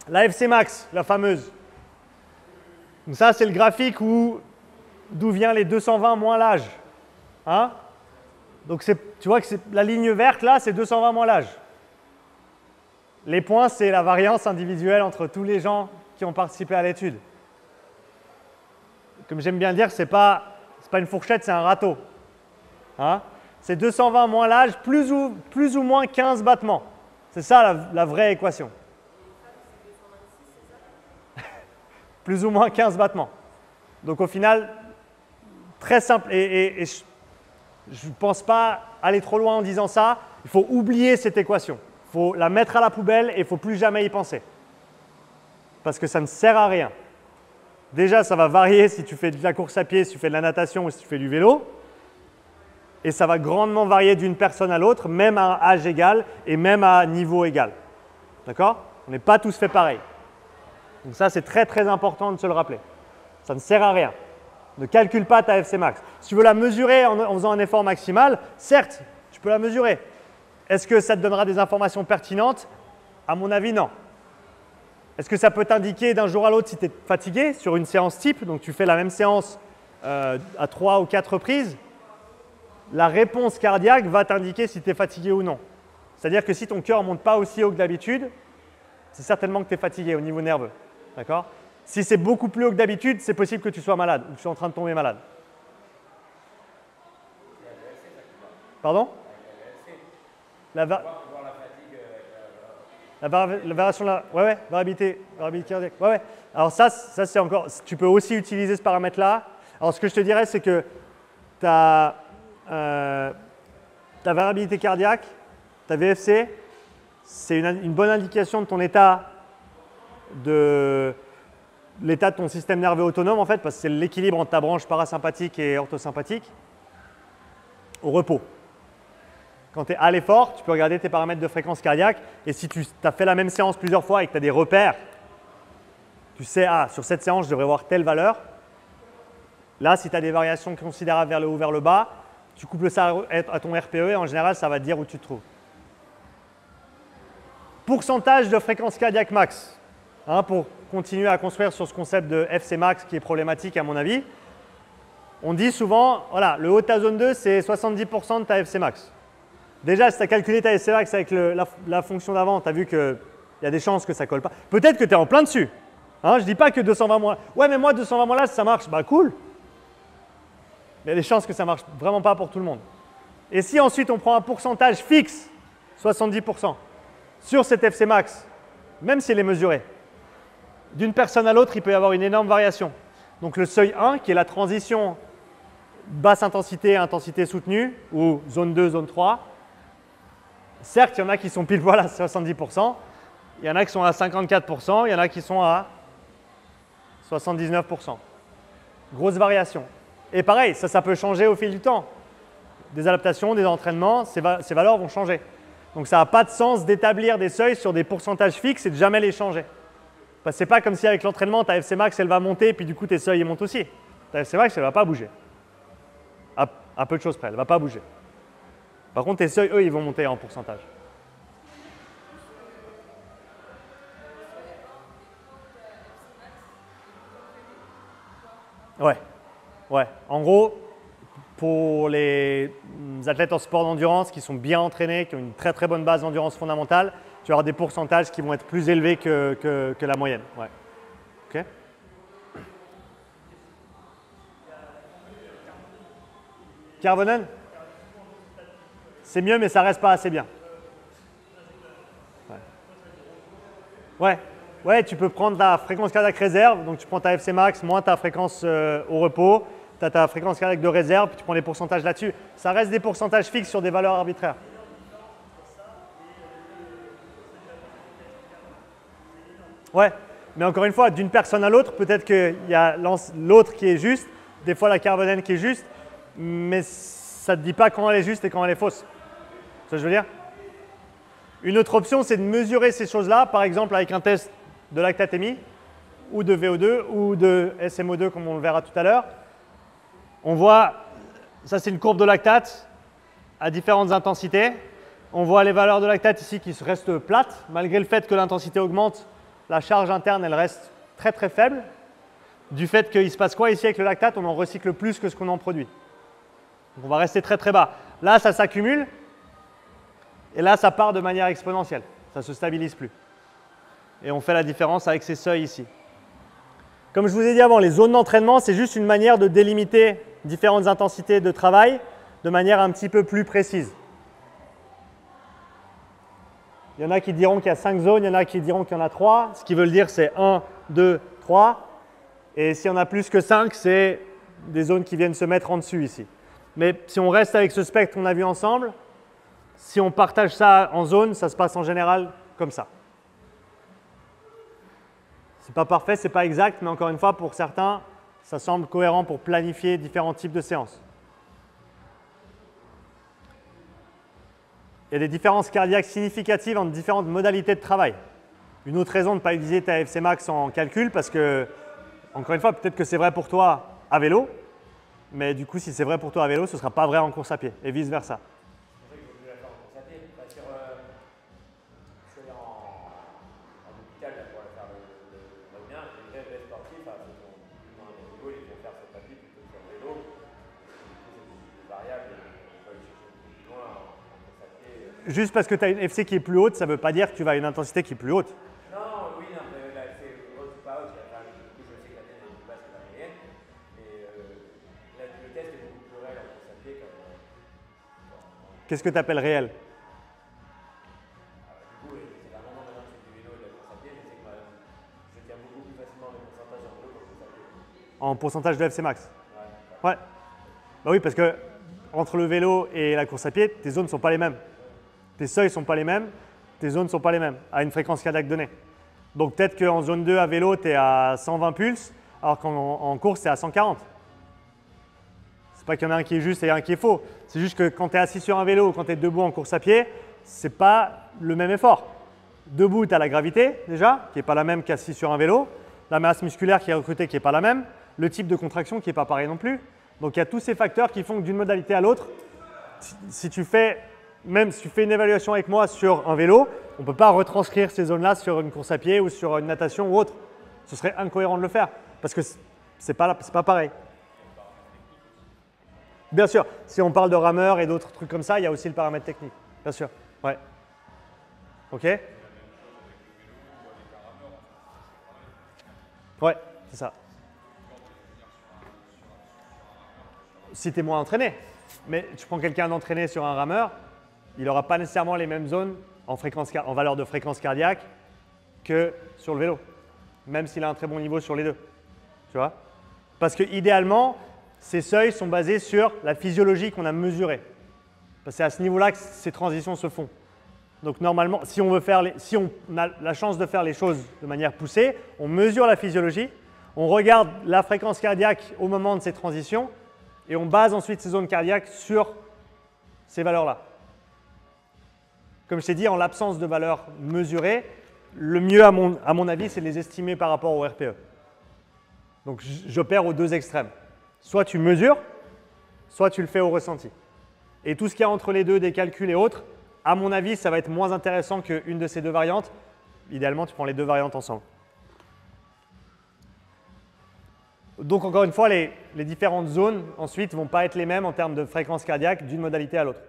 La FC max, la fameuse. Donc ça, c'est le graphique d'où vient les 220 moins l'âge. Hein? Donc tu vois que la ligne verte là, c'est 220 moins l'âge. Les points, c'est la variance individuelle entre tous les gens qui ont participé à l'étude. Comme j'aime bien dire, ce n'est pas une fourchette, c'est un râteau. Hein? C'est 220 moins l'âge, plus ou moins 15 battements. C'est ça la vraie équation. Plus ou moins 15 battements. Donc au final, très simple. Et je ne pense pas aller trop loin en disant ça. Il faut oublier cette équation. Il faut la mettre à la poubelle et il ne faut plus jamais y penser. Parce que ça ne sert à rien. Déjà, ça va varier si tu fais de la course à pied, si tu fais de la natation ou si tu fais du vélo. Et ça va grandement varier d'une personne à l'autre, même à âge égal et même à niveau égal. D'accord? On n'est pas tous fait pareil. Donc ça, c'est très très important de se le rappeler. Ça ne sert à rien. Ne calcule pas ta FC max. Si tu veux la mesurer en faisant un effort maximal, certes, tu peux la mesurer. Est-ce que ça te donnera des informations pertinentes? À mon avis, non. Est-ce que ça peut t'indiquer d'un jour à l'autre si tu es fatigué sur une séance type? Donc tu fais la même séance à 3 ou 4 reprises. La réponse cardiaque va t'indiquer si tu es fatigué ou non. C'est-à-dire que si ton cœur ne monte pas aussi haut que d'habitude, c'est certainement que tu es fatigué au niveau nerveux. D'accord? Si c'est beaucoup plus haut que d'habitude, c'est possible que tu sois malade ou que tu sois en train de tomber malade. Pardon? La variation de la variabilité cardiaque. Ouais. Alors ça c'est encore. Tu peux aussi utiliser ce paramètre-là. Alors ce que je te dirais, c'est que ta variabilité cardiaque, ta VFC, c'est une bonne indication de ton état de ton système nerveux autonome en fait, parce que c'est l'équilibre entre ta branche parasympathique et orthosympathique au repos. Quand tu es à l'effort, tu peux regarder tes paramètres de fréquence cardiaque et si tu as fait la même séance plusieurs fois et que tu as des repères, tu sais, sur cette séance, je devrais voir telle valeur. Là, si tu as des variations considérables vers le haut, vers le bas, tu couples ça à ton RPE et en général, ça va te dire où tu te trouves. Pourcentage de fréquence cardiaque max. Hein, pour continuer à construire sur ce concept de FC max qui est problématique à mon avis. On dit souvent, voilà, le haut de ta zone 2, c'est 70% de ta FC max. Déjà, si tu as calculé ta FC max avec la fonction d'avant, tu as vu qu'il y a des chances que ça ne colle pas. Peut-être que tu es en plein dessus. Hein, je ne dis pas que 220 moins. Ouais, mais moi, 220 moins là, ça marche. Bah, cool. Mais il y a des chances que ça ne marche vraiment pas pour tout le monde. Et si ensuite on prend un pourcentage fixe, 70%, sur cet FC max, même s'il est mesuré, d'une personne à l'autre, il peut y avoir une énorme variation. Donc le seuil 1, qui est la transition basse intensité, intensité soutenue, ou zone 2, zone 3, certes, il y en a qui sont pile poil à 70%, il y en a qui sont à 54%, il y en a qui sont à 79%. Grosse variation. Et pareil, ça peut changer au fil du temps. Des adaptations, des entraînements, ces valeurs vont changer. Donc ça n'a pas de sens d'établir des seuils sur des pourcentages fixes et de jamais les changer. Parce que ce n'est pas comme si avec l'entraînement, ta FC max, elle va monter, et puis du coup, tes seuils ils montent aussi. Ta FC max, elle ne va pas bouger. À peu de choses près, elle ne va pas bouger. Par contre, tes seuils, eux, ils vont monter en pourcentage. Ouais. En gros, pour les athlètes en sport d'endurance qui sont bien entraînés, qui ont une très très bonne base d'endurance fondamentale, tu vas avoir des pourcentages qui vont être plus élevés que la moyenne. Ouais. Ok. Carbonen? C'est mieux, mais ça reste pas assez bien. Ouais, tu peux prendre ta fréquence cardiaque réserve, donc tu prends ta FC max moins ta fréquence au repos, tu as ta fréquence cardiaque de réserve, puis tu prends les pourcentages là-dessus. Ça reste des pourcentages fixes sur des valeurs arbitraires. Ouais, mais encore une fois, d'une personne à l'autre, peut-être qu'il y a l'autre qui est juste, des fois la carbonène qui est juste, mais ça ne te dit pas quand elle est juste et quand elle est fausse. C'est ce que je veux dire? Une autre option, c'est de mesurer ces choses-là, par exemple avec un test de lactatémie, ou de VO2, ou de SMO2, comme on le verra tout à l'heure. On voit, ça c'est une courbe de lactate à différentes intensités. On voit les valeurs de lactate ici qui restent plates, malgré le fait que l'intensité augmente. la charge interne, elle reste très très faible. Du fait qu'il se passe quoi ici avec le lactate? On en recycle plus que ce qu'on en produit. Donc on va rester très très bas. Là, ça s'accumule. Et là, ça part de manière exponentielle. Ça ne se stabilise plus. Et on fait la différence avec ces seuils ici. Comme je vous ai dit avant, les zones d'entraînement, c'est juste une manière de délimiter différentes intensités de travail de manière un petit peu plus précise. Il y en a qui diront qu'il y a 5 zones, il y en a qui diront qu'il y en a 3. Ce qu'ils veulent dire, c'est 1, 2, 3. Et s'il y en a plus que 5, c'est des zones qui viennent se mettre en dessus ici. Mais si on reste avec ce spectre qu'on a vu ensemble, si on partage ça en zones, ça se passe en général comme ça. Ce n'est pas parfait, ce n'est pas exact, mais encore une fois, pour certains, ça semble cohérent pour planifier différents types de séances. Il y a des différences cardiaques significatives entre différentes modalités de travail. Une autre raison de ne pas utiliser ta FC Max en calcul, parce que, encore une fois, peut-être que c'est vrai pour toi à vélo, mais du coup, si c'est vrai pour toi à vélo, ce ne sera pas vrai en course à pied, et vice-versa. C'est vrai qu'il vaut mieux la faire en course à pied. Parce que je suis allé en hôpital là, pour aller faire le bien, j'ai des vrais sportifs, ceux qui ont plus ou moins un niveau, ils vont faire sur tapis plutôt que sur le vélo. C'est des variables, et on peut aller chercher beaucoup plus loin en course à pied. Juste parce que tu as une FC qui est plus haute, ça ne veut pas dire que tu vas à une intensité qui est plus haute. Non, oui, non, mais là, c'est haute ou pas haute. Du coup, je sais que la mienne est plus basse que la moyenne. Mais là, le test est beaucoup plus réel en course à pied. Qu'est-ce que tu appelles réel? Du coup, c'est un moment maintenant que je fais du vélo et de la course à pied, je sais que je tiens beaucoup plus facilement mes pourcentages en vélo qu'en course à pied. En pourcentage de FC Max? Ouais. Ouais. Bah oui, parce que entre le vélo et la course à pied, tes zones ne sont pas les mêmes. Tes seuils ne sont pas les mêmes, tes zones ne sont pas les mêmes à une fréquence cardiaque donnée. Donc peut-être qu'en zone 2 à vélo, tu es à 120 pulses, alors qu'en course, tu es à 140. C'est pas qu'il y en a un qui est juste et un qui est faux. C'est juste que quand tu es assis sur un vélo ou quand tu es debout en course à pied, ce n'est pas le même effort. Debout, tu as la gravité déjà, qui n'est pas la même qu'assis sur un vélo, la masse musculaire qui est recrutée qui n'est pas la même, le type de contraction qui n'est pas pareil non plus. Donc il y a tous ces facteurs qui font que d'une modalité à l'autre, si tu fais une évaluation avec moi sur un vélo, on ne peut pas retranscrire ces zones-là sur une course à pied ou sur une natation ou autre. Ce serait incohérent de le faire parce que ce n'est pas pareil. Bien sûr, si on parle de rameur et d'autres trucs comme ça, il y a aussi le paramètre technique. Bien sûr. Ouais. OK? Ouais, c'est ça. Si tu es moins entraîné. Mais tu prends quelqu'un d'entraîné sur un rameur, il n'aura pas nécessairement les mêmes zones en valeur de fréquence cardiaque que sur le vélo, même s'il a un très bon niveau sur les deux. Tu vois? Parce que idéalement, ces seuils sont basés sur la physiologie qu'on a mesurée. Parce que c'est à ce niveau-là que ces transitions se font. Donc normalement, si on a la chance de faire les choses de manière poussée, on mesure la physiologie, on regarde la fréquence cardiaque au moment de ces transitions et on base ensuite ces zones cardiaques sur ces valeurs-là. Comme je t'ai dit, en l'absence de valeurs mesurées, le mieux à mon avis, c'est de les estimer par rapport au RPE. Donc j'opère aux deux extrêmes. Soit tu mesures, soit tu le fais au ressenti. Et tout ce qu'il y a entre les deux, des calculs et autres, à mon avis, ça va être moins intéressant qu'une de ces deux variantes. Idéalement, tu prends les deux variantes ensemble. Donc encore une fois, les différentes zones ensuite ne vont pas être les mêmes en termes de fréquence cardiaque d'une modalité à l'autre.